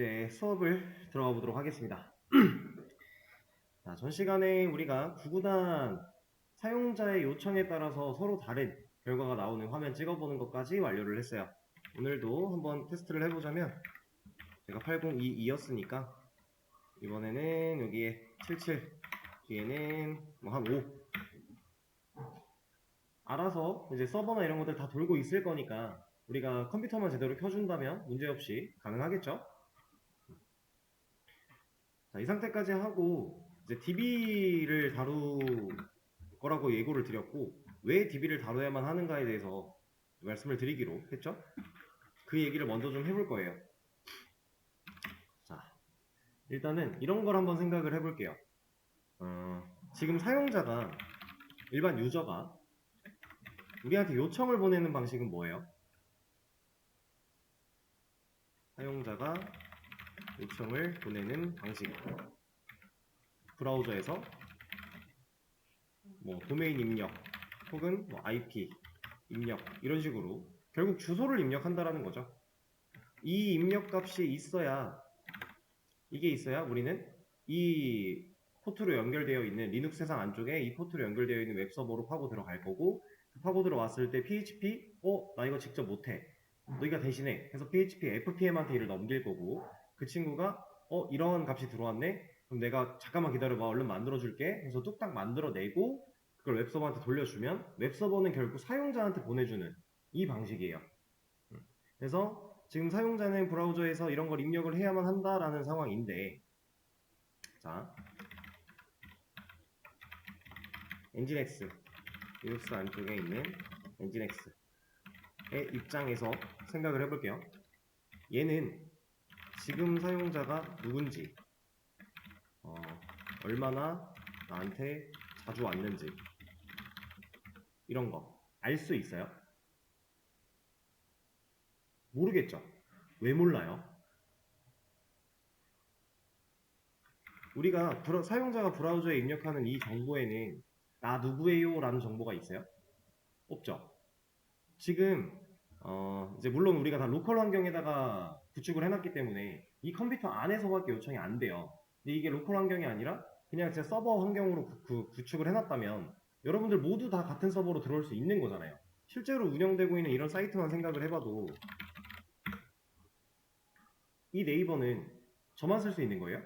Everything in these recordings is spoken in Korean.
이제 수업을 들어가 보도록 하겠습니다. 자, 전 시간에 우리가 구구단 사용자의 요청에 따라서 서로 다른 결과가 나오는 화면 찍어보는 것까지 완료를 했어요. 오늘도 한번 테스트를 해보자면 제가 8022였으니까 이번에는 여기에 77 뒤에는 뭐 한 5 알아서 이제 서버나 이런 것들 다 돌고 있을 거니까 우리가 컴퓨터만 제대로 켜준다면 문제없이 가능하겠죠? 자, 이 상태까지 하고 이제 DB를 다룰 거라고 예고를 드렸고 왜 DB를 다뤄야만 하는가에 대해서 말씀을 드리기로 했죠. 그 얘기를 먼저 좀 해볼 거예요. 자, 일단은 이런 걸 한번 생각을 해볼게요. 지금 사용자가 일반 유저가 우리한테 요청을 보내는 방식은 뭐예요? 사용자가 요청을 보내는 방식 브라우저에서 뭐 도메인 입력 혹은 뭐 IP 입력 이런 식으로 결국 주소를 입력한다라는 거죠. 이 입력 값이 있어야 이게 있어야 우리는 이 포트로 연결되어 있는 리눅스 세상 안쪽에 이 포트로 연결되어 있는 웹서버로 파고 들어갈 거고 파고 들어왔을 때 PHP 나 이거 직접 못해 너희가 대신해 해서 PHP FPM한테 일을 넘길 거고 그 친구가 이런 값이 들어왔네 그럼 내가 잠깐만 기다려봐 얼른 만들어줄게 해서 뚝딱 만들어내고 그걸 웹서버한테 돌려주면 웹서버는 결국 사용자한테 보내주는 이 방식이에요. 그래서 지금 사용자는 브라우저에서 이런 걸 입력을 해야만 한다라는 상황인데 자 엔진X 리눅스 안쪽에 있는 엔진X의 입장에서 생각을 해볼게요. 얘는 지금 사용자가 누군지 얼마나 나한테 자주 왔는지 이런 거 알 수 있어요? 모르겠죠? 왜 몰라요? 우리가 사용자가 브라우저에 입력하는 이 정보에는 나 누구예요? 라는 정보가 있어요? 없죠? 지금 이제 물론 우리가 다 로컬 환경에다가 구축을 해놨기 때문에 이 컴퓨터 안에서밖에 요청이 안 돼요. 근데 이게 로컬 환경이 아니라 그냥 제 서버 환경으로 구축을 해놨다면 여러분들 모두 다 같은 서버로 들어올 수 있는 거잖아요. 실제로 운영되고 있는 이런 사이트만 생각을 해봐도 이 네이버는 저만 쓸 수 있는 거예요?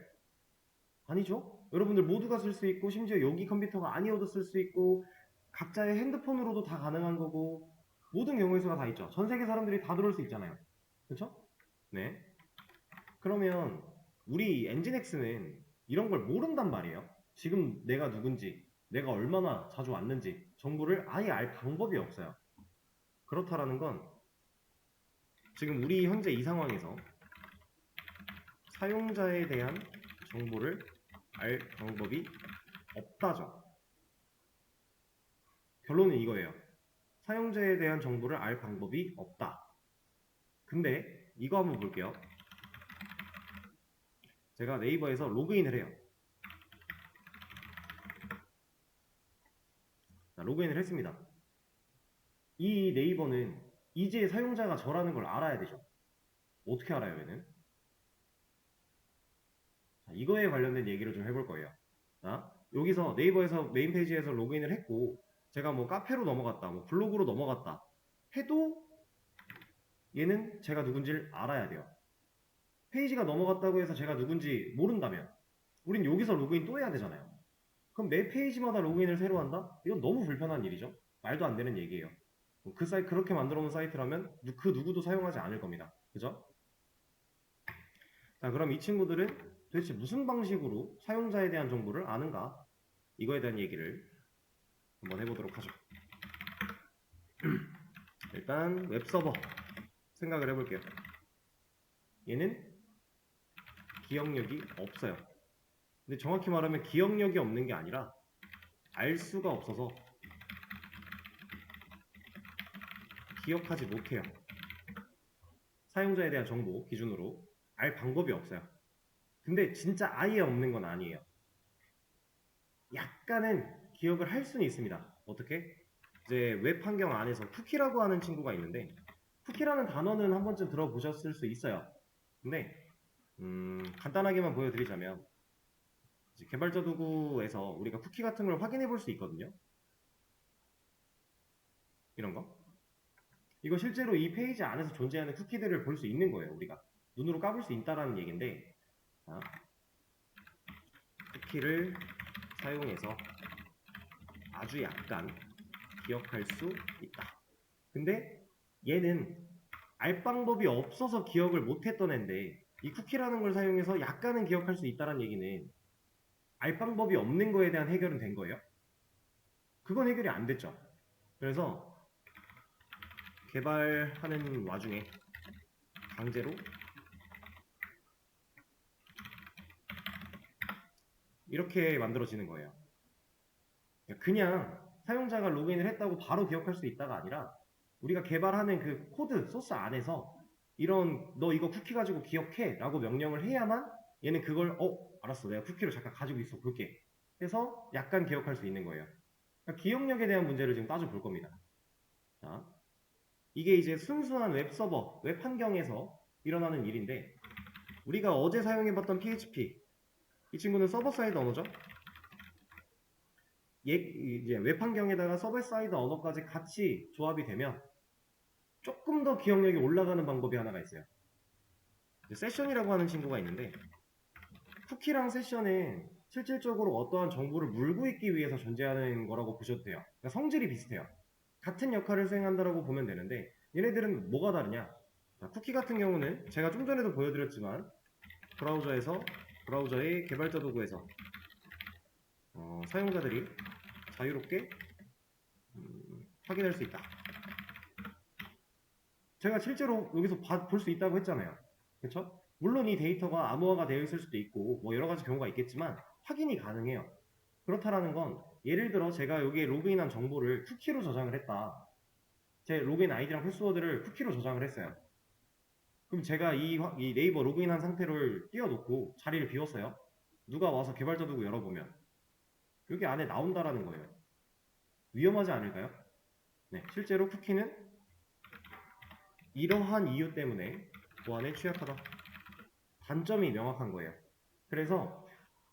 아니죠. 여러분들 모두가 쓸 수 있고 심지어 여기 컴퓨터가 아니어도 쓸 수 있고 각자의 핸드폰으로도 다 가능한 거고 모든 경우의 수가 다 있죠. 전 세계 사람들이 다 들어올 수 있잖아요. 그렇죠? 네. 그러면 우리 엔진X는 이런 걸 모른단 말이에요. 지금 내가 누군지, 내가 얼마나 자주 왔는지 정보를 아예 알 방법이 없어요. 그렇다라는 건 지금 우리 현재 이 상황에서 사용자에 대한 정보를 알 방법이 없다죠. 결론은 이거예요. 사용자에 대한 정보를 알 방법이 없다. 근데 이거 한번 볼게요. 제가 네이버에서 로그인을 해요. 자, 로그인을 했습니다. 이 네이버는 이제 사용자가 저라는 걸 알아야 되죠. 어떻게 알아요, 얘는? 자, 이거에 관련된 얘기를 좀 해볼 거예요. 자, 여기서 네이버에서 메인 페이지에서 로그인을 했고 제가 뭐 카페로 넘어갔다, 뭐 블로그로 넘어갔다 해도 얘는 제가 누군지를 알아야 돼요. 페이지가 넘어갔다고 해서 제가 누군지 모른다면 우린 여기서 로그인 또 해야 되잖아요. 그럼 매 페이지마다 로그인을 새로 한다? 이건 너무 불편한 일이죠. 말도 안 되는 얘기예요. 그 사이트 그렇게 만들어 놓은 사이트라면 그 누구도 사용하지 않을 겁니다. 그죠? 자, 그럼 이 친구들은 도대체 무슨 방식으로 사용자에 대한 정보를 아는가? 이거에 대한 얘기를 한번 해보도록 하죠. 일단 웹서버 생각을 해볼게요. 얘는 기억력이 없어요. 근데 정확히 말하면 기억력이 없는 게 아니라 알 수가 없어서 기억하지 못해요. 사용자에 대한 정보 기준으로 알 방법이 없어요. 근데 진짜 아예 없는 건 아니에요. 약간은 기억을 할 수는 있습니다. 어떻게? 이제 웹 환경 안에서 쿠키라고 하는 친구가 있는데 쿠키라는 단어는 한 번쯤 들어보셨을 수 있어요. 근데 간단하게만 보여드리자면 이제 개발자 도구에서 우리가 쿠키 같은 걸 확인해 볼 수 있거든요. 이런 거. 이거 실제로 이 페이지 안에서 존재하는 쿠키들을 볼 수 있는 거예요. 우리가 눈으로 까볼 수 있다라는 얘기인데, 자, 쿠키를 사용해서 아주 약간 기억할 수 있다. 근데 얘는 알 방법이 없어서 기억을 못했던 앤데, 이 쿠키라는 걸 사용해서 약간은 기억할 수 있다는 얘기는 알 방법이 없는 거에 대한 해결은 된 거예요. 그건 해결이 안 됐죠. 그래서 개발하는 와중에 강제로 이렇게 만들어지는 거예요. 그냥 사용자가 로그인을 했다고 바로 기억할 수 있다가 아니라 우리가 개발하는 그 코드, 소스 안에서 이런 너 이거 쿠키 가지고 기억해 라고 명령을 해야만 얘는 그걸 알았어 내가 쿠키를 잠깐 가지고 있어 볼게 해서 약간 기억할 수 있는 거예요. 그러니까 기억력에 대한 문제를 지금 따져 볼 겁니다. 자, 이게 이제 순수한 웹 서버, 웹 환경에서 일어나는 일인데 우리가 어제 사용해봤던 PHP 이 친구는 서버 사이드 언어죠. 이제 웹 환경에다가 서버 사이드 언어까지 같이 조합이 되면 조금 더 기억력이 올라가는 방법이 하나가 있어요. 세션이라고 하는 친구가 있는데 쿠키랑 세션은 실질적으로 어떠한 정보를 물고 있기 위해서 존재하는 거라고 보셔도 돼요. 그러니까 성질이 비슷해요. 같은 역할을 수행한다라고 보면 되는데 얘네들은 뭐가 다르냐? 자, 쿠키 같은 경우는 제가 좀 전에도 보여드렸지만 브라우저의 개발자 도구에서 사용자들이 자유롭게 확인할 수 있다. 제가 실제로 여기서 볼 수 있다고 했잖아요. 그렇죠? 물론 이 데이터가 암호화가 되어 있을 수도 있고 뭐 여러 가지 경우가 있겠지만 확인이 가능해요. 그렇다라는 건 예를 들어 제가 여기에 로그인한 정보를 쿠키로 저장을 했다. 제 로그인 아이디랑 패스워드를 쿠키로 저장을 했어요. 그럼 제가 이 네이버 로그인한 상태를 띄워놓고 자리를 비웠어요. 누가 와서 개발자 도구 열어보면 여기 안에 나온다라는 거예요. 위험하지 않을까요? 네, 실제로 쿠키는 이러한 이유 때문에 보안에 취약하다. 단점이 명확한 거예요. 그래서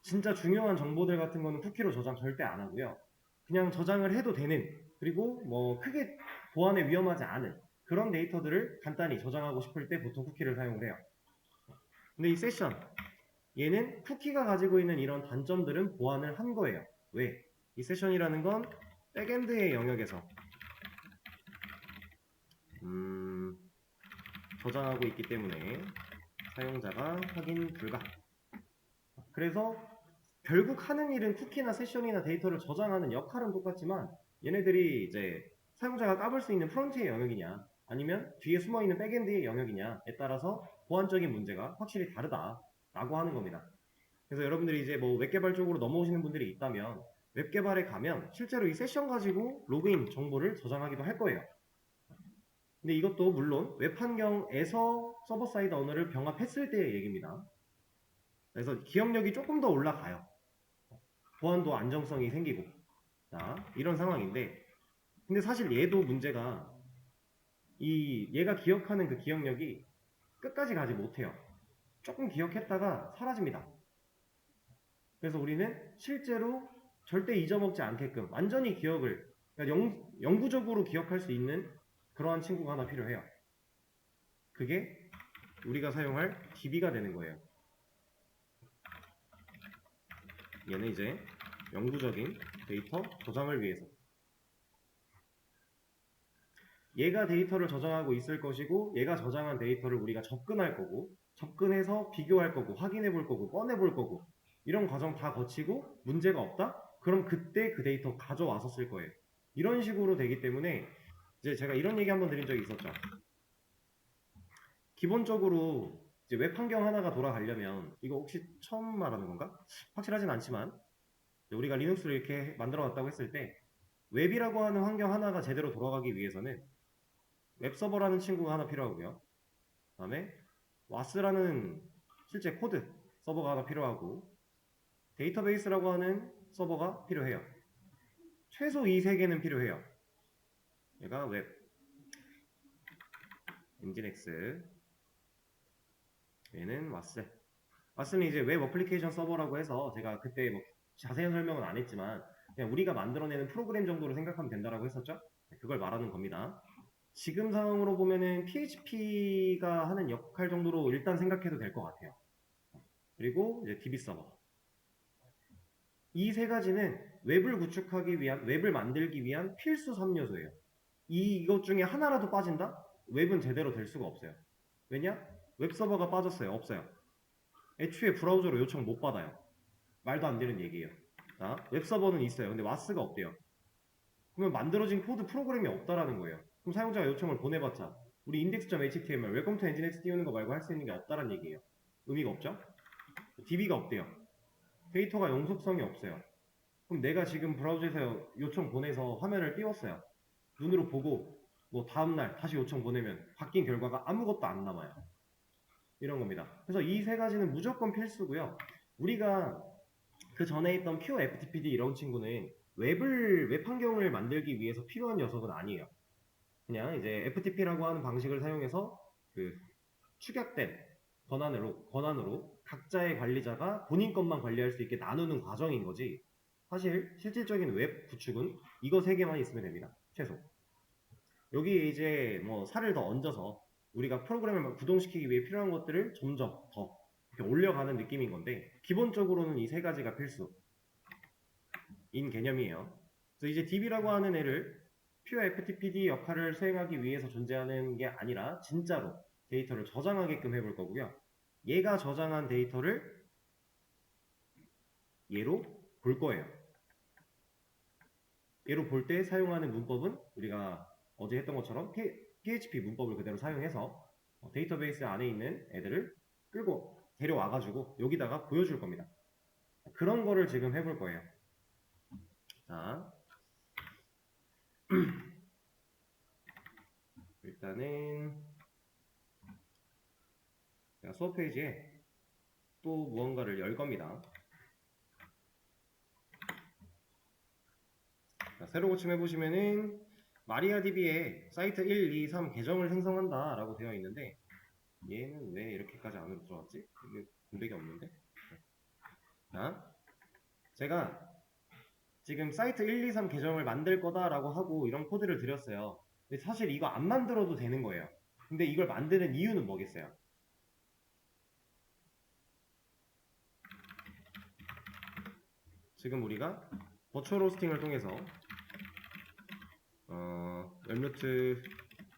진짜 중요한 정보들 같은 거는 쿠키로 저장 절대 안 하고요. 그냥 저장을 해도 되는 그리고 뭐 크게 보안에 위험하지 않은 그런 데이터들을 간단히 저장하고 싶을 때 보통 쿠키를 사용을 해요. 근데 이 세션 얘는 쿠키가 가지고 있는 이런 단점들은 보완을 한 거예요. 왜? 이 세션이라는 건 백엔드의 영역에서 저장하고 있기 때문에 사용자가 확인 불가. 그래서 결국 하는 일은 쿠키나 세션이나 데이터를 저장하는 역할은 똑같지만 얘네들이 이제 사용자가 까볼 수 있는 프론트의 영역이냐 아니면 뒤에 숨어있는 백엔드의 영역이냐에 따라서 보안적인 문제가 확실히 다르다라고 하는 겁니다. 그래서 여러분들이 이제 뭐 웹개발 쪽으로 넘어오시는 분들이 있다면 웹개발에 가면 실제로 이 세션 가지고 로그인 정보를 저장하기도 할 거예요. 근데 이것도 물론 웹 환경에서 서버 사이드 언어를 병합했을 때의 얘기입니다. 그래서 기억력이 조금 더 올라가요. 보안도 안정성이 생기고. 자, 이런 상황인데 근데 사실 얘도 문제가 얘가 기억하는 그 기억력이 끝까지 가지 못해요. 조금 기억했다가 사라집니다. 그래서 우리는 실제로 절대 잊어먹지 않게끔 완전히 기억을 그러니까 영구적으로 기억할 수 있는 그러한 친구가 하나 필요해요. 그게 우리가 사용할 DB가 되는 거예요. 얘는 이제 영구적인 데이터 저장을 위해서 얘가 데이터를 저장하고 있을 것이고 얘가 저장한 데이터를 우리가 접근할 거고 접근해서 비교할 거고 확인해 볼 거고 꺼내 볼 거고 이런 과정 다 거치고 문제가 없다? 그럼 그때 그 데이터 가져와서 쓸 거예요. 이런 식으로 되기 때문에 이제 제가 이런 얘기 한번 드린 적이 있었죠. 기본적으로 이제 웹 환경 하나가 돌아가려면 이거 혹시 처음 말하는 건가? 확실하진 않지만 우리가 리눅스를 이렇게 만들어 놨다고 했을 때 웹이라고 하는 환경 하나가 제대로 돌아가기 위해서는 웹서버라는 친구가 하나 필요하고요. 그 다음에 WAS라는 실제 코드 서버가 하나 필요하고 데이터베이스라고 하는 서버가 필요해요. 최소 이 세 개는 필요해요. 얘가 웹, 엔진X, 얘는 WAS. 와스는 이제 웹 어플리케이션 서버라고 해서 제가 그때 뭐 자세한 설명은 안 했지만 그냥 우리가 만들어내는 프로그램 정도로 생각하면 된다라고 했었죠. 그걸 말하는 겁니다. 지금 상황으로 보면은 PHP가 하는 역할 정도로 일단 생각해도 될 것 같아요. 그리고 이제 DB 서버. 이 세 가지는 웹을 구축하기 위한, 웹을 만들기 위한 필수 3요소예요. 이것 중에 하나라도 빠진다? 웹은 제대로 될 수가 없어요. 왜냐? 웹 서버가 빠졌어요. 없어요. 애초에 브라우저로 요청 못 받아요. 말도 안 되는 얘기예요. 자, 웹 서버는 있어요. 근데 와스가 없대요. 그러면 만들어진 코드 프로그램이 없다라는 거예요. 그럼 사용자가 요청을 보내봤자 우리 index.html, 웰컴 투 엔진엑스 띄우는 거 말고 할 수 있는 게 없다라는 얘기예요. 의미가 없죠? DB가 없대요. 데이터가 영속성이 없어요. 그럼 내가 지금 브라우저에서 요청 보내서 화면을 띄웠어요. 눈으로 보고 뭐 다음날 다시 요청 보내면 바뀐 결과가 아무것도 안 남아요. 이런 겁니다. 그래서 이 세 가지는 무조건 필수고요. 우리가 그 전에 있던 퓨어 FTPD 이런 친구는 웹 환경을 만들기 위해서 필요한 녀석은 아니에요. 그냥 이제 FTP라고 하는 방식을 사용해서 그 축약된 권한으로 각자의 관리자가 본인 것만 관리할 수 있게 나누는 과정인 거지. 사실 실질적인 웹 구축은 이거 세 개만 있으면 됩니다. 최소. 여기에 이제 뭐 살을 더 얹어서 우리가 프로그램을 구동시키기 위해 필요한 것들을 점점 더 이렇게 올려가는 느낌인 건데 기본적으로는 이 세 가지가 필수인 개념이에요. 그래서 이제 DB라고 하는 애를 퓨어 FTPD 역할을 수행하기 위해서 존재하는 게 아니라 진짜로 데이터를 저장하게끔 해볼 거고요. 얘가 저장한 데이터를 얘로 볼 거예요. 얘로 볼 때 사용하는 문법은 우리가 어제 했던 것처럼 PHP 문법을 그대로 사용해서 데이터베이스 안에 있는 애들을 끌고 데려와가지고 여기다가 보여줄 겁니다. 그런 거를 지금 해볼 거예요. 자, 일단은 제가 수업 페이지에 또 무언가를 열 겁니다. 자, 새로 고침해보시면은 마리아DB에 사이트 1, 2, 3 계정을 생성한다 라고 되어 있는데 얘는 왜 이렇게까지 안으로 들어갔지? 이게 공백이 없는데? 자, 제가 지금 사이트 1, 2, 3 계정을 만들 거다라고 하고 이런 코드를 드렸어요. 근데 사실 이거 안 만들어도 되는 거예요. 근데 이걸 만드는 이유는 뭐겠어요? 지금 우리가 버추얼 호스팅을 통해서 웹루트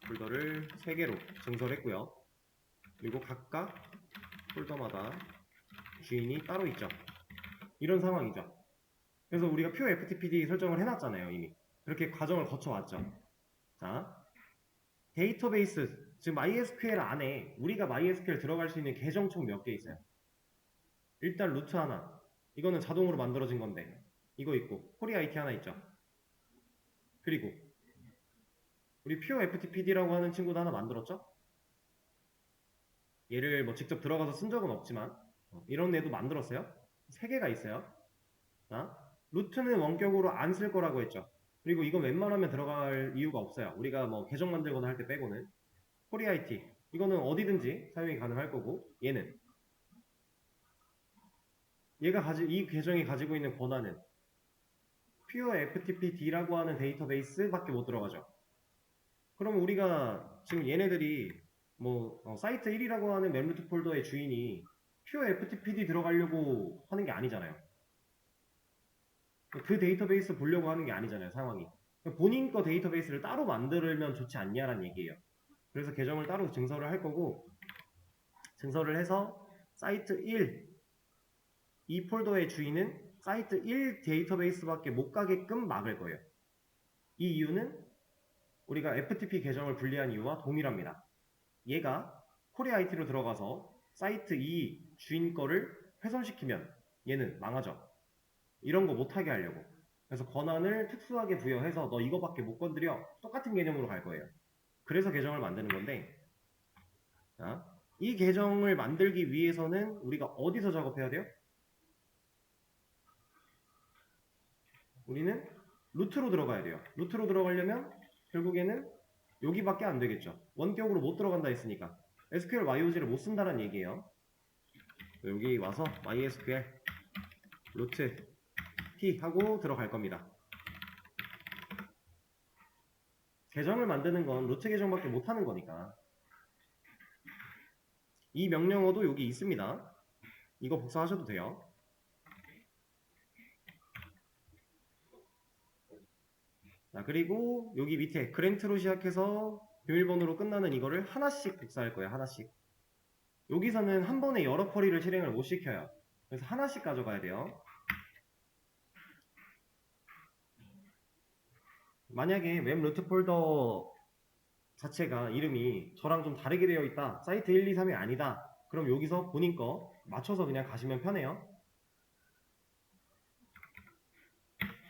폴더를 3개로 증설했고요. 그리고 각각 폴더마다 주인이 따로 있죠. 이런 상황이죠. 그래서 우리가 퓨어 FTPD 설정을 해놨잖아요, 이미. 그렇게 과정을 거쳐왔죠. 자, 데이터베이스, 지금 MySQL 안에 우리가 MySQL 들어갈 수 있는 계정 총 몇 개 있어요? 일단 루트 하나. 이거는 자동으로 만들어진 건데. 이거 있고, 코리 IT 하나 있죠. 그리고 우리 퓨어 FTPD라고 하는 친구도 하나 만들었죠? 얘를 뭐 직접 들어가서 쓴 적은 없지만 이런 애도 만들었어요. 3개가 있어요. 자, 루트는 원격으로 안 쓸 거라고 했죠. 그리고 이건 웬만하면 들어갈 이유가 없어요. 우리가 뭐 계정 만들거나 할 때 빼고는. 코리 IT 이거는 어디든지 사용이 가능할 거고 얘는 이 계정이 가지고 있는 권한은 퓨어 FTPD라고 하는 데이터베이스밖에 못 들어가죠. 그럼 우리가 지금 얘네들이 뭐 사이트 1이라고 하는 맵루트 폴더의 주인이 퓨어 FTPD 들어가려고 하는 게 아니잖아요. 그 데이터베이스 보려고 하는 게 아니잖아요, 상황이. 본인 거 데이터베이스를 따로 만들면 좋지 않냐라는 얘기예요. 그래서 계정을 따로 증설을 할 거고, 증설을 해서 사이트 1, 이 폴더의 주인은 사이트 1 데이터베이스밖에 못 가게끔 막을 거예요. 이 이유는 우리가 FTP 계정을 분리한 이유와 동일합니다. 얘가 코리 IT로 들어가서 사이트 2 주인 거를 훼손시키면 얘는 망하죠. 이런 거 못하게 하려고. 그래서 권한을 특수하게 부여해서 너 이거밖에 못 건드려. 똑같은 개념으로 갈 거예요. 그래서 계정을 만드는 건데, 자, 이 계정을 만들기 위해서는 우리가 어디서 작업해야 돼요? 우리는 루트로 들어가야 돼요. 루트로 들어가려면 결국에는 여기밖에 안 되겠죠. 원격으로 못 들어간다 했으니까. SQL YOG를 못 쓴다는 얘기예요. 여기 와서 MySQL 루트 P 하고 들어갈 겁니다. 계정을 만드는 건 루트 계정밖에 못하는 거니까. 이 명령어도 여기 있습니다. 이거 복사하셔도 돼요. 자, 그리고 여기 밑에 그랜트로 시작해서 비밀번호로 끝나는 이거를 하나씩 복사할 거예요. 하나씩. 여기서는 한 번에 여러 쿼리를 실행을 못 시켜요. 그래서 하나씩 가져가야 돼요. 만약에 웹 루트 폴더 자체가 이름이 저랑 좀 다르게 되어 있다. 사이트 1, 2, 3이 아니다. 그럼 여기서 본인 거 맞춰서 그냥 가시면 편해요.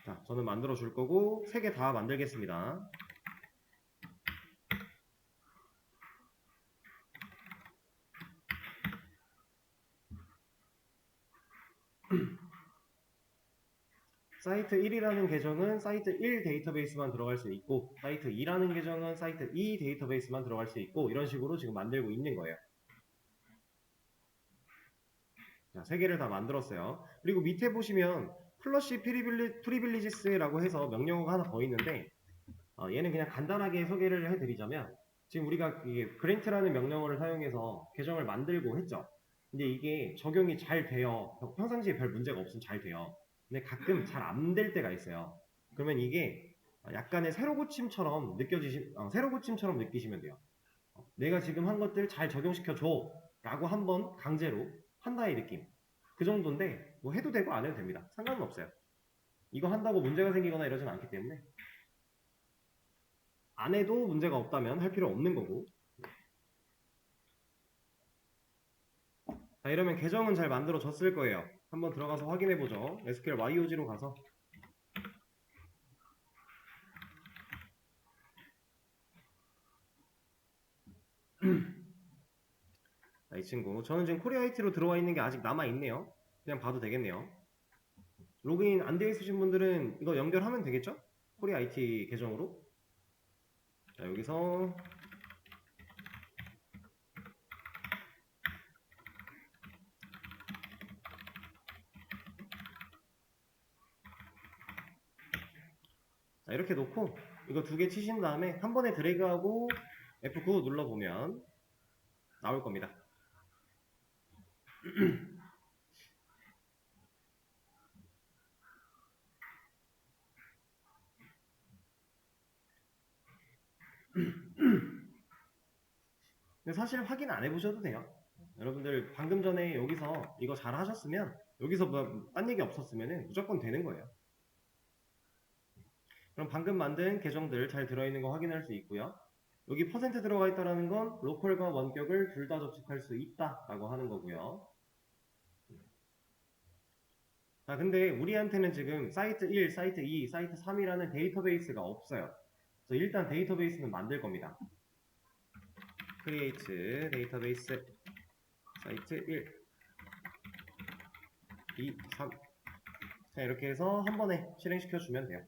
자, 저는 만들어 줄 거고 3개 다 만들겠습니다. 사이트 1이라는 계정은 사이트 1 데이터베이스만 들어갈 수 있고 사이트 2라는 계정은 사이트 2 데이터베이스만 들어갈 수 있고 이런 식으로 지금 만들고 있는 거예요. 자, 3개를 다 만들었어요. 그리고 밑에 보시면 플러시 프리빌리지스라고 해서 명령어가 하나 더 있는데 얘는 그냥 간단하게 소개를 해드리자면 지금 우리가 이게 그랜트라는 명령어를 사용해서 계정을 만들고 했죠. 근데 이게 적용이 잘 돼요. 평상시에 별 문제가 없으면 잘 돼요. 근데 가끔 잘 안 될 때가 있어요. 그러면 이게 약간의 새로 고침처럼 새로 고침처럼 느끼시면 돼요. 내가 지금 한 것들 잘 적용시켜 줘 라고 한번 강제로 한다의 느낌. 그 정도인데 뭐 해도 되고 안 해도 됩니다. 상관은 없어요. 이거 한다고 문제가 생기거나 이러진 않기 때문에 안 해도 문제가 없다면 할 필요 없는 거고. 자, 이러면 계정은 잘 만들어졌을 거예요. 한번 들어가서 확인해보죠. SQL YOG로 가서 자, 이 친구 저는 지금 코리아 IT로 들어와 있는 게 아직 남아있네요. 그냥 봐도 되겠네요. 로그인 안 되어 있으신 분들은 이거 연결하면 되겠죠? 코리아 IT 계정으로. 자, 여기서 자, 이렇게 놓고 이거 2개 치신 다음에 한 번에 드래그하고 F9 눌러보면 나올 겁니다. 근데 사실 확인 안 해보셔도 돼요. 여러분들 방금 전에 여기서 이거 잘 하셨으면 여기서 뭐 딴 얘기 없었으면 무조건 되는 거예요. 그럼 방금 만든 계정들 잘 들어있는 거 확인할 수 있고요. 여기 퍼센트 들어가 있다는 건 로컬과 원격을 둘 다 접속할 수 있다 라고 하는 거고요. 자, 근데 우리한테는 지금 사이트 1, 사이트 2, 사이트 3이라는 데이터베이스가 없어요. 그래서 일단 데이터베이스는 만들 겁니다. create 데이터베이스 사이트 1, 2, 3. 자, 이렇게 해서 한 번에 실행시켜 주면 돼요.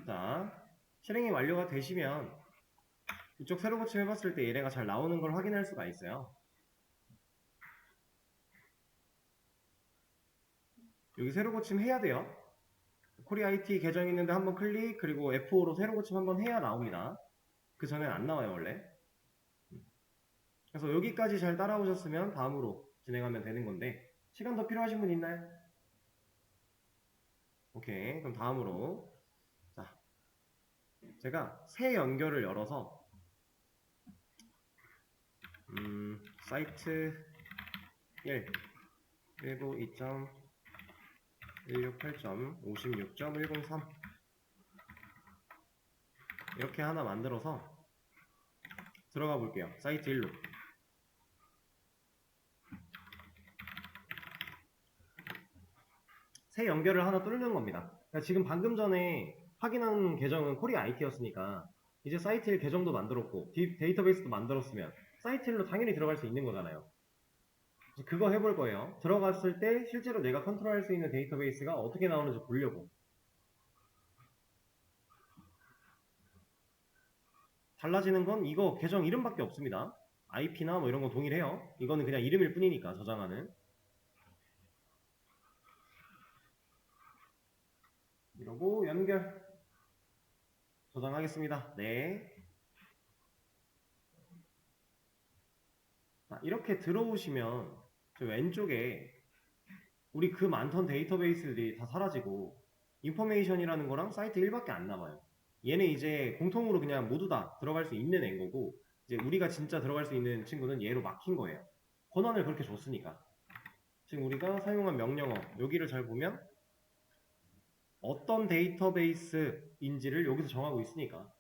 자, 실행이 완료가 되시면 이쪽 새로 고침 해봤을 때 얘네가 잘 나오는 걸 확인할 수가 있어요. 여기 새로 고침 해야 돼요. 코리아 IT 계정 있는데 한번 클릭, 그리고 F5로 새로 고침 한번 해야 나옵니다. 그 전엔 안 나와요, 원래. 그래서 여기까지 잘 따라오셨으면 다음으로 진행하면 되는 건데, 시간 더 필요하신 분 있나요? 오케이, 그럼 다음으로. 자, 제가 새 연결을 열어서, 사이트 1, 192.168.56.103 이렇게 하나 만들어서 들어가 볼게요. 사이트 1로. 새 연결을 하나 뚫는 겁니다. 그러니까 지금 방금 전에 확인한 계정은 코리아 IT였으니까 이제 사이트 1 계정도 만들었고 데이터베이스도 만들었으면 사이트 1로 당연히 들어갈 수 있는 거잖아요. 그거 해볼 거예요. 들어갔을 때 실제로 내가 컨트롤할 수 있는 데이터베이스가 어떻게 나오는지 보려고. 달라지는 건 이거 계정 이름밖에 없습니다. IP나 뭐 이런 거 동일해요. 이거는 그냥 이름일 뿐이니까 저장하는. 이러고 연결 저장하겠습니다. 네. 자, 이렇게 들어오시면 저 왼쪽에 우리 그 많던 데이터베이스들이 다 사라지고 인포메이션이라는 거랑 사이트 1밖에 안 남아요. 얘는 이제 공통으로 그냥 모두 다 들어갈 수 있는 앵거고 이제 우리가 진짜 들어갈 수 있는 친구는 얘로 막힌 거예요. 권한을 그렇게 줬으니까. 지금 우리가 사용한 명령어 여기를 잘 보면 어떤 데이터베이스인지를 여기서 정하고 있으니까.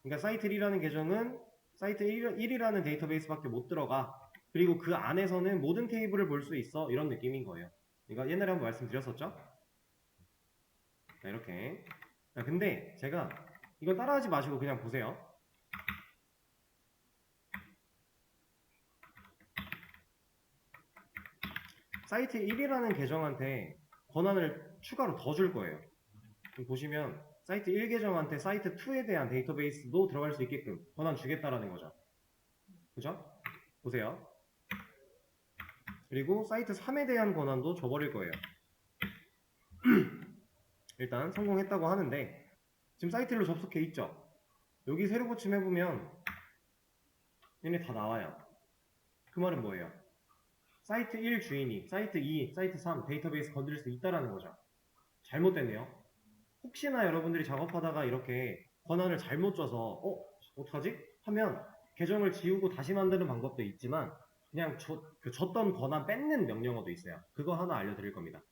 그러니까 사이트 1이라는 계정은 사이트 1이라는 데이터베이스밖에 못 들어가. 그리고 그 안에서는 모든 테이블을 볼 수 있어. 이런 느낌인 거예요. 그러니까 옛날에 한번 말씀드렸었죠? 자, 이렇게. 자, 근데 제가 이걸 따라하지 마시고 그냥 보세요. 사이트 1이라는 계정한테 권한을 추가로 더 줄 거예요. 보시면 사이트 1 계정한테 사이트 2에 대한 데이터베이스도 들어갈 수 있게끔 권한 주겠다라는 거죠. 그죠? 보세요. 그리고 사이트 3에 대한 권한도 줘버릴 거예요. 일단 성공했다고 하는데 지금 사이트 1로 접속해 있죠? 여기 새로 고침해보면 얘네 다 나와요. 그 말은 뭐예요? 사이트 1 주인이 사이트 2, 사이트 3 데이터베이스 건드릴 수 있다라는 거죠. 잘못됐네요. 혹시나 여러분들이 작업하다가 이렇게 권한을 잘못 줘서 어떡하지? 하면 계정을 지우고 다시 만드는 방법도 있지만 그냥 줬던 권한 뺏는 명령어도 있어요. 그거 하나 알려드릴 겁니다.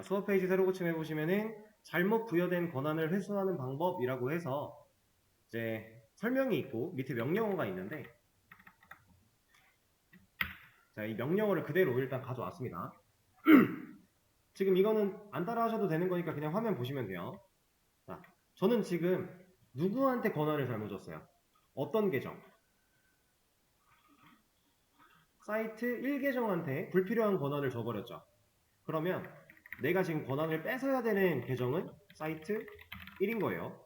수업 페이지 새로 고침해보시면은 잘못 부여된 권한을 회수하는 방법이라고 해서 이제 설명이 있고 밑에 명령어가 있는데 자, 이 명령어를 그대로 일단 가져왔습니다. 지금 이거는 안 따라 하셔도 되는 거니까 그냥 화면 보시면 돼요. 자, 저는 지금 누구한테 권한을 잘못 줬어요? 어떤 계정? 사이트 1 계정한테 불필요한 권한을 줘버렸죠. 그러면 내가 지금 권한을 뺏어야 되는 계정은 사이트 1인 거예요.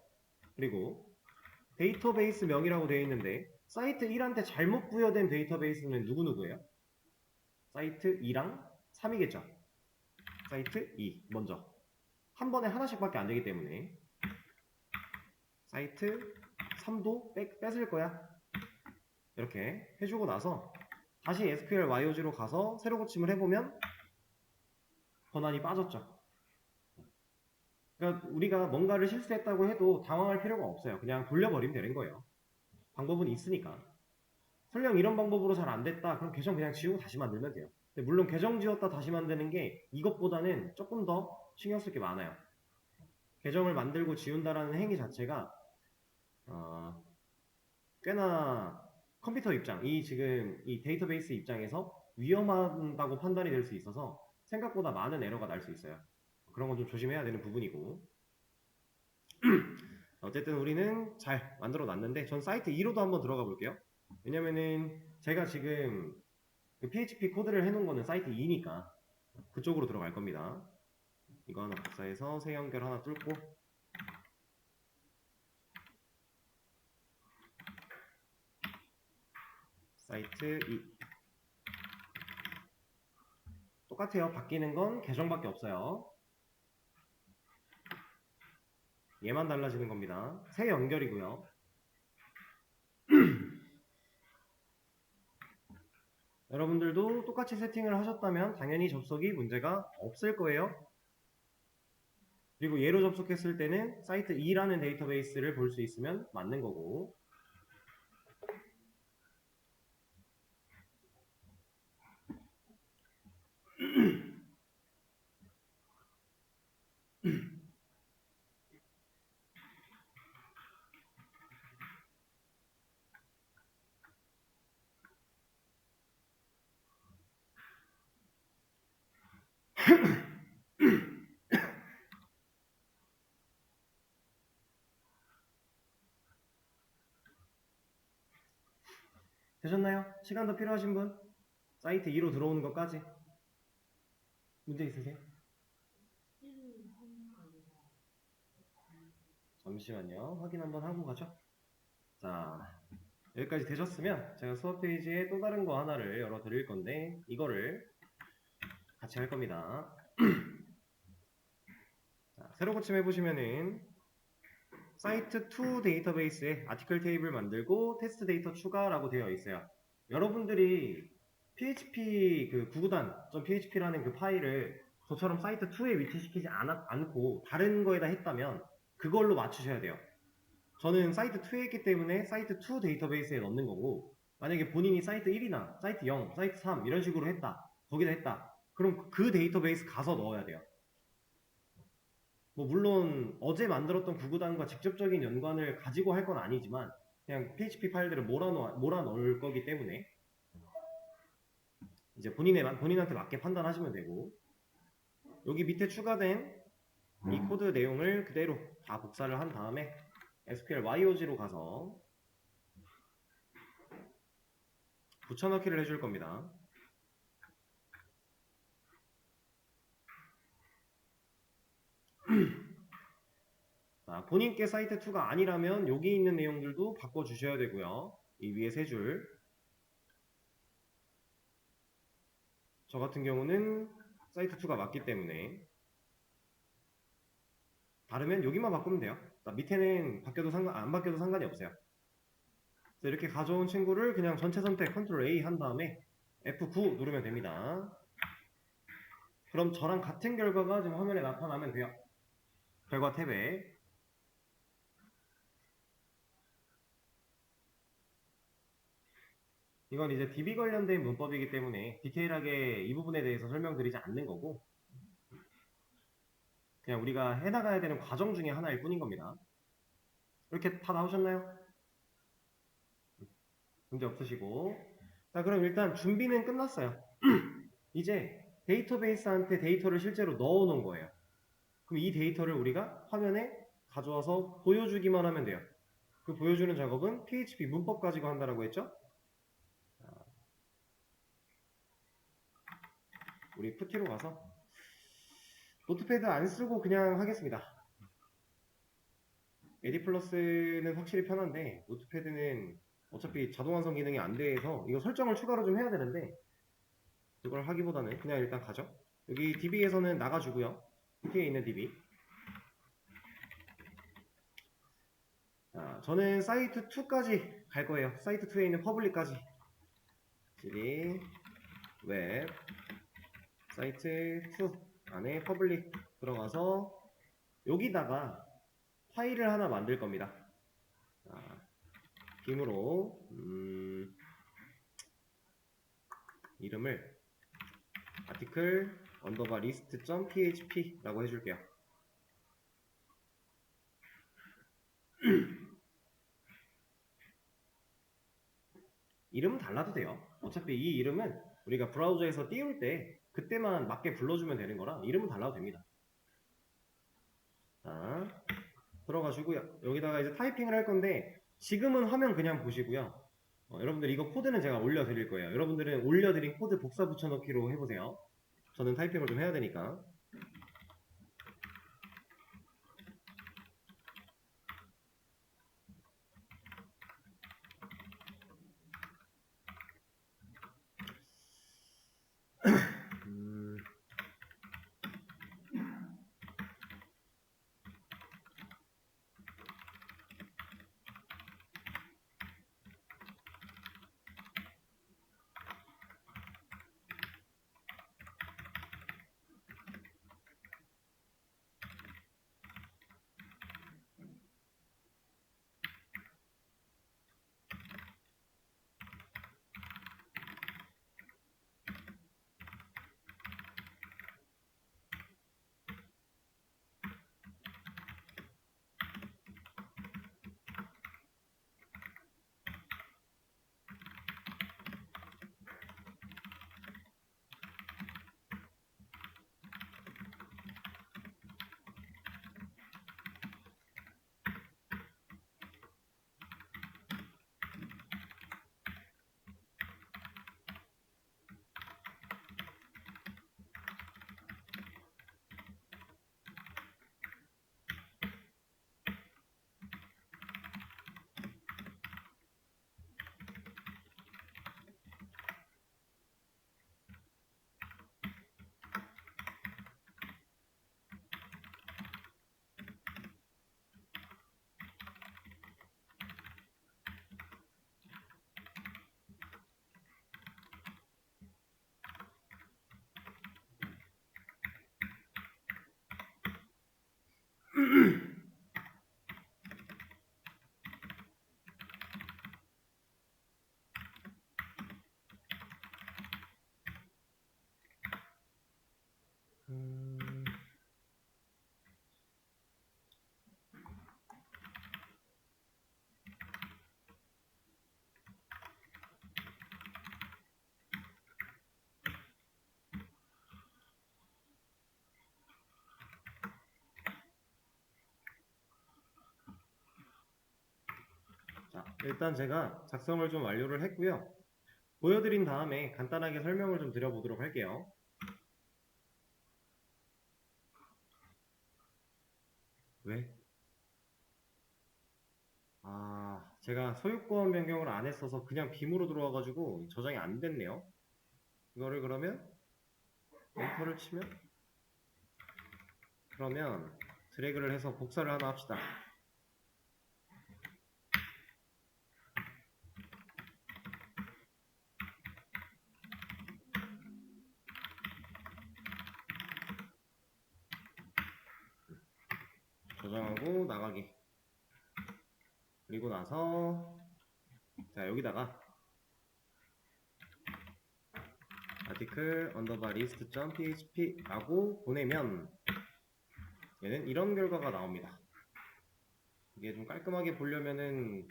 그리고 데이터베이스 명이라고 되어 있는데 사이트 1한테 잘못 부여된 데이터베이스는 누구누구예요? 사이트 2랑 3이겠죠. 사이트 2 먼저 한 번에 하나씩밖에 안 되기 때문에 사이트 3도 뺏을 거야. 이렇게 해주고 나서 다시 SQL YOG로 가서 새로 고침을 해보면 권한이 빠졌죠. 그러니까 우리가 뭔가를 실수했다고 해도 당황할 필요가 없어요. 그냥 돌려버리면 되는 거예요. 방법은 있으니까. 설령 이런 방법으로 잘 안 됐다. 그럼 계정 그냥 지우고 다시 만들면 돼요. 근데 물론 계정 지웠다 다시 만드는 게 이것보다는 조금 더 신경 쓸 게 많아요. 계정을 만들고 지운다라는 행위 자체가 꽤나 컴퓨터 입장, 지금 이 데이터베이스 입장에서 위험하다고 판단이 될 수 있어서 생각보다 많은 에러가 날 수 있어요. 그런 건 좀 조심해야 되는 부분이고 어쨌든 우리는 잘 만들어 놨는데 전 사이트 2로도 한번 들어가 볼게요. 왜냐면은 제가 지금 그 PHP 코드를 해놓은 거는 사이트 2니까 그쪽으로 들어갈 겁니다. 이거 하나 복사해서 새 연결 하나 뚫고 사이트 2 똑같아요. 바뀌는 건 계정밖에 없어요. 얘만 달라지는 겁니다. 새 연결이고요. 여러분들도 똑같이 세팅을 하셨다면 당연히 접속이 문제가 없을 거예요. 그리고 얘로 접속했을 때는 사이트 2라는 데이터베이스를 볼 수 있으면 맞는 거고 되셨나요? 시간 더 필요하신 분? 사이트 2로 들어오는 것까지 문제 있으세요? 잠시만요. 확인 한번 하고 가죠. 자, 여기까지 되셨으면 제가 수업 페이지에 또 다른 거 하나를 열어 드릴 건데 이거를 같이 할 겁니다. 자, 새로 고침해 보시면은 사이트 2 데이터베이스에 아티클 테이블 만들고 테스트 데이터 추가라고 되어 있어요. 여러분들이 PHP 그 구구단.php라는 그 파일을 저처럼 사이트 2에 위치시키지 않고 다른 거에다 했다면 그걸로 맞추셔야 돼요. 저는 사이트 2에 했기 때문에 사이트 2 데이터베이스에 넣는 거고, 만약에 본인이 사이트 1이나 사이트 0, 사이트 3 이런 식으로 했다, 거기다 했다, 그럼 그 데이터베이스 가서 넣어야 돼요. 뭐 물론 어제 만들었던 구구단과 직접적인 연관을 가지고 할 건 아니지만 그냥 PHP 파일들을 몰아 넣을 거기 때문에 이제 본인한테 맞게 판단하시면 되고, 여기 밑에 추가된 이 코드 내용을 그대로 다 복사를 한 다음에 SQL YOG로 가서 붙여넣기를 해줄 겁니다. 자, 본인께 사이트 2가 아니라면 여기 있는 내용들도 바꿔주셔야 되고요. 이 위에 세 줄. 저 같은 경우는 사이트 2가 맞기 때문에 다르면 여기만 바꾸면 돼요. 자, 밑에는 안 바뀌어도 상관이 없어요. 그래서 이렇게 가져온 친구를 그냥 전체 선택 Ctrl A 한 다음에 F9 누르면 됩니다. 그럼 저랑 같은 결과가 지금 화면에 나타나면 돼요. 결과 탭에 이건 이제 DB 관련된 문법이기 때문에 디테일하게 이 부분에 대해서 설명드리지 않는 거고, 그냥 우리가 해나가야 되는 과정 중에 하나일 뿐인 겁니다. 이렇게 다 나오셨나요? 문제 없으시고. 자, 그럼 일단 준비는 끝났어요. 이제 데이터베이스한테 데이터를 실제로 넣어 놓은 거예요. 그럼 이 데이터를 우리가 화면에 가져와서 보여주기만 하면 돼요. 그 보여주는 작업은 PHP 문법 가지고 한다라고 했죠? 우리 푸티로 가서 노트패드 안 쓰고 그냥 하겠습니다. 에디플러스는 확실히 편한데 노트패드는 어차피 자동 완성 기능이 안 돼서 이거 설정을 추가로 좀 해야 되는데 그걸 하기보다는 그냥 일단 가죠. 여기 DB에서는 나가주고요. 푸티에 있는 DB. 자, 저는 사이트 2까지 갈 거예요. 사이트 2에 있는 퍼블릭까지. CD, 웹, 사이트 2 안에 퍼블릭 들어가서 여기다가 파일을 하나 만들 겁니다. 자, 빔으로 이름을 article list.php 라고 해줄게요. 이름은 달라도 돼요. 어차피 이 이름은 우리가 브라우저에서 띄울 때 그때만 맞게 불러주면 되는 거라 이름은 달라도 됩니다. 자, 들어가시고 여기다가 이제 타이핑을 할 건데 지금은 화면 그냥 보시고요. 여러분들 이거 코드는 제가 올려드릴 거예요. 여러분들은 올려드린 코드 복사 붙여넣기로 해보세요. 저는 타이핑을 좀 해야 되니까. 자, 일단 제가 작성을 좀 완료를 했고요. 보여드린 다음에 간단하게 설명을 좀 드려보도록 할게요. 왜? 제가 소유권 변경을 안 했어서 그냥 빔으로 들어와가지고 저장이 안 됐네요. 이거를 그러면 엔터를 치면, 그러면 드래그를 해서 복사를 하나 합시다. 저장하고 나가기. 그리고 나서 자, 여기다가 article underbar list.php 라고 보내면 얘는 이런 결과가 나옵니다. 이게 좀 깔끔하게 보려면은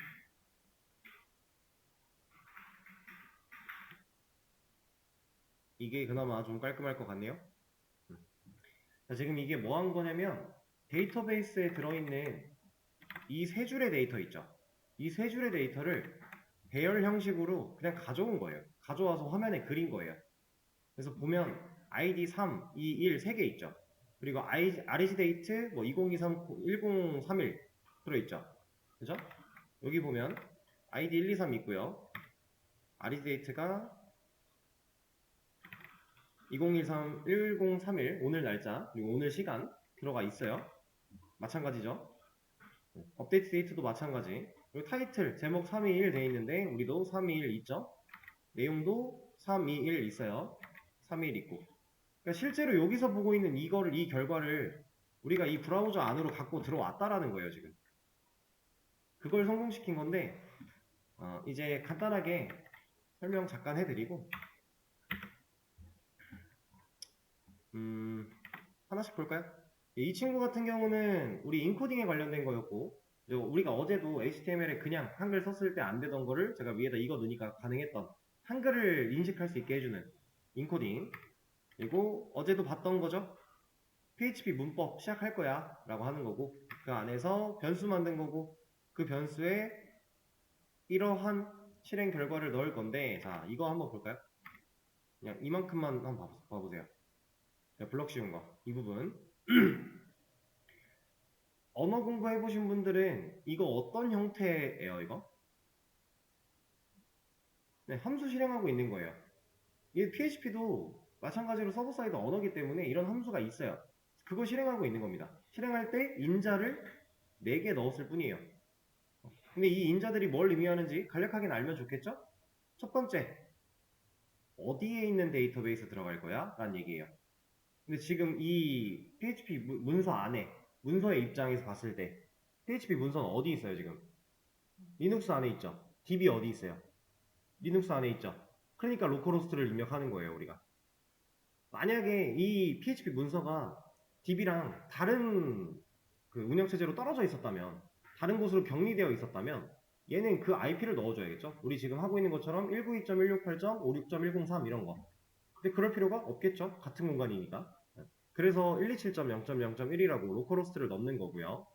이게 그나마 좀 깔끔할 것 같네요. 자, 지금 이게 뭐 한 거냐면 데이터베이스에 들어있는 이 세 줄의 데이터 있죠. 이 세 줄의 데이터를 배열 형식으로 그냥 가져온 거예요. 가져와서 화면에 그린 거예요. 그래서 보면 ID 3, 2, 1 세 개 있죠. 그리고 REC 데이트 뭐 2023, 1031 들어있죠. 그죠? 여기 보면 ID 1, 2, 3 있고요. REC 데이트가 2013, 1031 오늘 날짜 그리고 오늘 시간 들어가 있어요. 마찬가지죠. 업데이트 데이트도 마찬가지. 그리고 타이틀 제목 321 돼 있는데 우리도 321 있죠. 내용도 321 있어요. 321 있고. 그러니까 실제로 여기서 보고 있는 이거를, 이 결과를 우리가 이 브라우저 안으로 갖고 들어왔다라는 거예요, 지금. 그걸 성공시킨 건데, 이제 간단하게 설명 잠깐 해드리고, 하나씩 볼까요? 이 친구 같은 경우는 우리 인코딩에 관련된 거였고, 그리고 우리가 어제도 HTML에 그냥 한글 썼을 때 안 되던 거를 제가 위에다 이거 넣으니까 가능했던 한글을 인식할 수 있게 해주는 인코딩. 그리고 어제도 봤던 거죠. PHP 문법 시작할 거야 라고 하는 거고, 그 안에서 변수 만든 거고, 그 변수에 이러한 실행 결과를 넣을 건데, 자, 이거 한번 볼까요? 그냥 이만큼만 한번 봐보세요. 블럭 씌운 거, 이 부분. 언어 공부해보신 분들은 이거 어떤 형태예요, 이거? 네, 함수 실행하고 있는 거예요. 이 PHP도 마찬가지로 서버 사이드 언어기 때문에 이런 함수가 있어요. 그거 실행하고 있는 겁니다. 실행할 때 인자를 4개 넣었을 뿐이에요. 근데 이 인자들이 뭘 의미하는지 간략하게 알면 좋겠죠? 첫 번째, 어디에 있는 데이터베이스 들어갈 거야? 라는 얘기예요. 근데 지금 이 PHP 문서 안에, 문서의 입장에서 봤을 때 PHP 문서는 어디 있어요, 지금? 리눅스 안에 있죠? DB 어디 있어요? 리눅스 안에 있죠? 그러니까 로컬호스트를 입력하는 거예요, 우리가. 만약에 이 PHP 문서가 DB랑 다른 그 운영체제로 떨어져 있었다면, 다른 곳으로 격리되어 있었다면 얘는 그 IP를 넣어줘야겠죠. 우리 지금 하고 있는 것처럼 192.168.56.103 이런 거. 근데 그럴 필요가 없겠죠. 같은 공간이니까. 그래서 127.0.0.1이라고 로컬호스트를 넣는 거고요.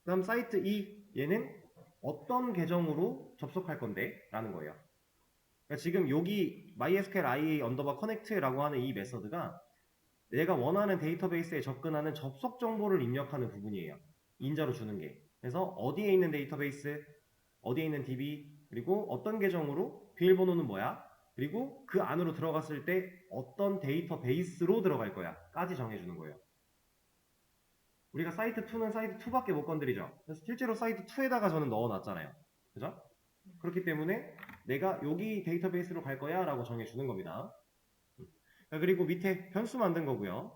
그 다음 사이트 2, 얘는 어떤 계정으로 접속할 건데 라는 거예요. 그러니까 지금 여기 MySQL IA 언더바 커넥트라고 하는 이 메서드가 내가 원하는 데이터베이스에 접근하는 접속 정보를 입력하는 부분이에요. 인자로 주는 게. 그래서 어디에 있는 데이터베이스, 어디에 있는 DB, 그리고 어떤 계정으로, 비밀번호는 뭐야, 그리고 그 안으로 들어갔을 때 어떤 데이터베이스로 들어갈 거야 까지 정해주는 거예요. 우리가 사이트 2는 사이트 2밖에 못 건드리죠. 그래서 실제로 사이트 2에다가 저는 넣어놨잖아요. 그죠? 그렇기 때문에 내가 여기 데이터베이스로 갈 거야 라고 정해주는 겁니다. 자, 그리고 밑에 변수 만든 거고요.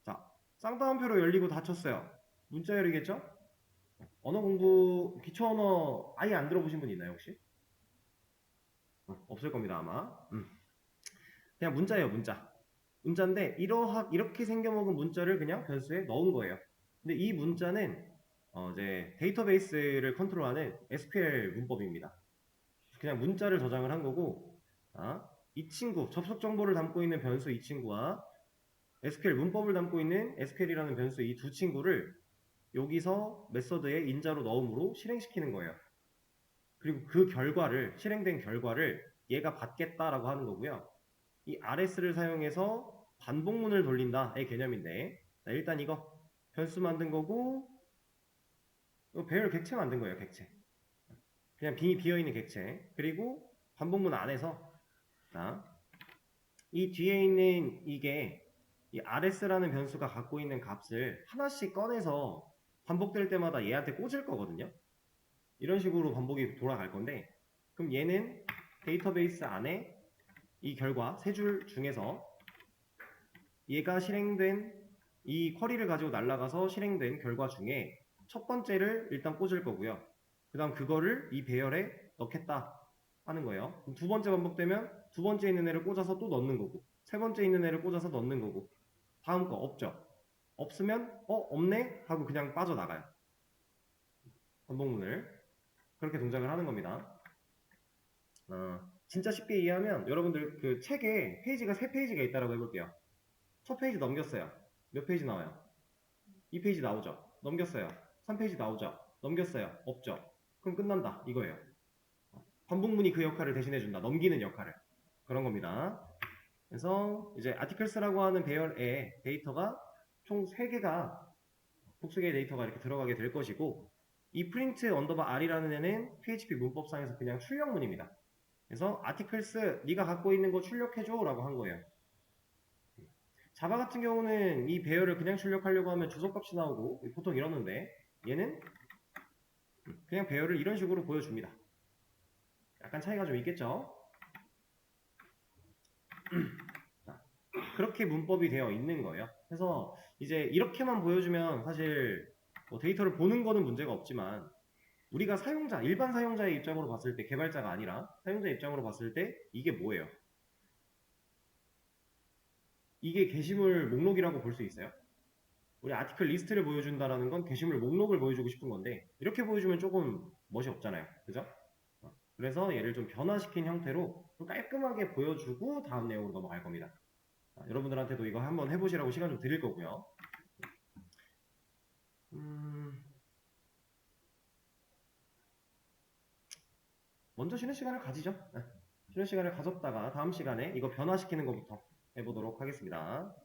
자, 쌍따옴표로 열리고 닫혔어요. 문자열이겠죠? 언어 공부, 기초 언어 아예 안 들어보신 분 있나요, 혹시? 없을 겁니다, 아마. 그냥 문자예요, 문자. 문자인데, 이렇게 생겨먹은 문자를 그냥 변수에 넣은 거예요. 근데 이 문자는 이제 데이터베이스를 컨트롤하는 SQL 문법입니다. 그냥 문자를 저장을 한 거고, 이 친구, 접속 정보를 담고 있는 변수 이 친구와 SQL 문법을 담고 있는 SQL이라는 변수 이 두 친구를 여기서 메서드에 인자로 넣음으로 실행시키는 거예요. 그리고 그 결과를, 실행된 결과를 얘가 받겠다라고 하는 거고요. 이 RS를 사용해서 반복문을 돌린다의 개념인데, 자, 일단 이거 변수 만든 거고, 이거 배열 객체 만든 거예요, 객체. 그냥 비어있는 객체. 그리고 반복문 안에서, 자, 이 뒤에 있는 이게 이 RS라는 변수가 갖고 있는 값을 하나씩 꺼내서 반복될 때마다 얘한테 꽂을 거거든요. 이런 식으로 반복이 돌아갈 건데, 그럼 얘는 데이터베이스 안에 이 결과 세 줄 중에서 얘가 실행된 이 쿼리를 가지고 날아가서 실행된 결과 중에 첫 번째를 일단 꽂을 거고요. 그 다음 그거를 이 배열에 넣겠다 하는 거예요. 그럼 두 번째 반복되면 두 번째 있는 애를 꽂아서 또 넣는 거고, 세 번째 있는 애를 꽂아서 넣는 거고, 다음 거 없죠. 없으면 없네 하고 그냥 빠져나가요. 반복문을 그렇게 동작을 하는 겁니다. 진짜 쉽게 이해하면 여러분들 그 책에 페이지가 3페이지가 있다고 해볼게요. 첫 페이지 넘겼어요. 몇 페이지 나와요? 2페이지 나오죠? 넘겼어요. 3페이지 나오죠? 넘겼어요. 없죠? 그럼 끝난다. 이거예요. 반복문이 그 역할을 대신해준다. 넘기는 역할을. 그런 겁니다. 그래서 이제 articles라고 하는 배열에 데이터가 총 3개가 복수개의 데이터가 이렇게 들어가게 될 것이고, 이 print 언더바 r이라는 애는 PHP 문법상에서 그냥 출력문입니다. 그래서 articles 네가 갖고 있는 거 출력해줘 라고 한 거예요. 자바 같은 경우는 이 배열을 그냥 출력하려고 하면 주소값이 나오고 보통 이러는데, 얘는 그냥 배열을 이런 식으로 보여줍니다. 약간 차이가 좀 있겠죠? 그렇게 문법이 되어 있는 거예요. 그래서 이제 이렇게만 보여주면 사실 뭐 데이터를 보는 거는 문제가 없지만, 우리가 사용자, 일반 사용자의 입장으로 봤을 때, 개발자가 아니라 사용자 입장으로 봤을 때 이게 뭐예요? 이게 게시물 목록이라고 볼 수 있어요? 우리 아티클 리스트를 보여준다라는 건 게시물 목록을 보여주고 싶은 건데, 이렇게 보여주면 조금 멋이 없잖아요. 그죠? 그래서 얘를 좀 변화시킨 형태로 좀 깔끔하게 보여주고 다음 내용으로 넘어갈 겁니다. 여러분들한테도 이거 한번 해보시라고 시간 좀 드릴 거고요. 먼저 쉬는 시간을 가지죠. 쉬는 시간을 가졌다가 다음 시간에 이거 변화시키는 것부터 해보도록 하겠습니다.